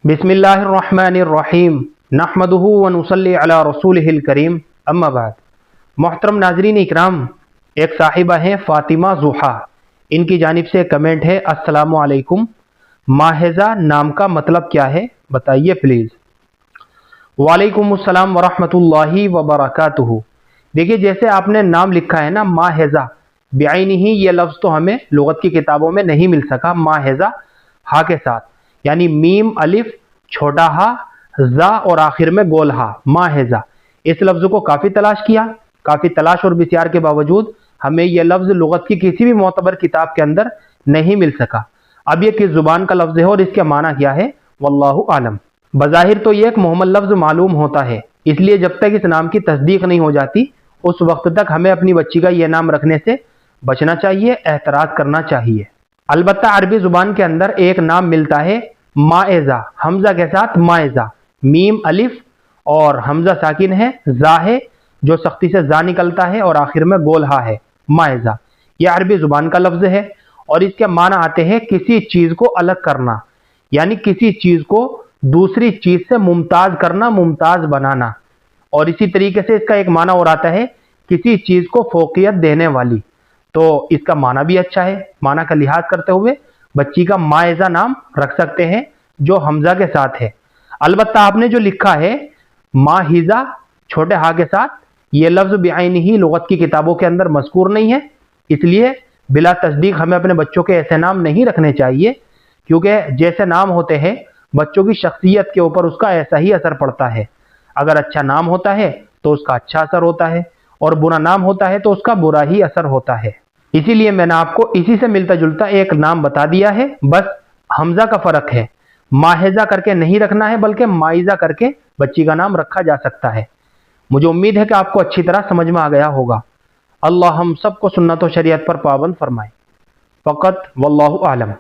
बिस्मिल्लाहिर्रहमानिर्रहीम नहमदुहु व नुसल्ली अला रसूलिहिल करीम अम्मा बाद। मोहतरम नाज़रीन इकराम, एक साहिबा हैं फ़ातिमा ज़ुहा, इनकी जानिब से कमेंट है, अस्सलामु अलैकुम, माहिज़ा नाम का मतलब क्या है बताइए प्लीज़। वालेकुम अस्सलाम व रहमतुल्लाहि व बरकातुहू। देखिए, जैसे आपने नाम लिखा है ना माहिज़ा बेआइनिही, ये लफ्ज़ तो हमें लुगत की किताबों में नहीं मिल सका माहिज़ा हा के साथ, यानी मीम अलिफ छोटा हा जा और आखिर में गोल हा, माहिज़ा। इस लफ्ज़ को काफ़ी तलाश किया, काफ़ी तलाश और बिस्यार के बावजूद हमें यह लफ्ज़ लुगत की किसी भी मोतबर किताब के अंदर नहीं मिल सका। अब ये किस ज़ुबान का लफ्ज़ है और इसका माना क्या है, वल्लाहु आलम। बज़ाहिर तो ये एक मुहम्मल लफ्ज़ मालूम होता है, इसलिए जब तक इस नाम की तस्दीक नहीं हो जाती उस वक्त तक हमें अपनी बच्ची का यह नाम रखने से बचना चाहिए, एहतराज करना चाहिए। अलबत्ता अरबी ज़ुबान के अंदर एक नाम मिलता है माइज़ा, हमज़ा के साथ माइज़ा, मीम अलिफ और हमज़ा साकिन है, जा है जो सख्ती से जा निकलता है और आखिर में गोल हा है, माइज़ा। यह अरबी ज़ुबान का लफ्ज़ है और इसके माना आते हैं किसी चीज़ को अलग करना, यानी किसी चीज़ को दूसरी चीज़ से मुमताज़ करना, मुमताज़ बनाना। और इसी तरीके से इसका एक माना और आता है किसी चीज़ को फोकियत देने वाली। तो इसका माना भी अच्छा है। माना का लिहाज करते हुए बच्ची का माइज़ा नाम रख सकते हैं जो हमजा के साथ है। अलबत्ता आपने जो लिखा है माहिज़ा छोटे हा के साथ, ये लफ्ज़ बेआइनिही लुगत की किताबों के अंदर मज़कूर नहीं है, इसलिए बिला तस्दीक हमें अपने बच्चों के ऐसे नाम नहीं रखने चाहिए, क्योंकि जैसे नाम होते हैं बच्चों की शख्सियत के ऊपर उसका ऐसा ही असर पड़ता है। अगर अच्छा नाम होता है तो उसका अच्छा असर होता है और बुरा नाम होता है तो उसका बुरा ही असर होता है। इसीलिए मैंने आपको इसी से मिलता जुलता एक नाम बता दिया है, बस हमजा का फर्क है। माहिज़ा करके नहीं रखना है बल्कि माइज़ा करके बच्ची का नाम रखा जा सकता है। मुझे उम्मीद है कि आपको अच्छी तरह समझ में आ गया होगा। अल्लाह हम सबको सुन्नत व शरीयत पर पाबंद फरमाए। फ़क़त वल्लाहु आलम।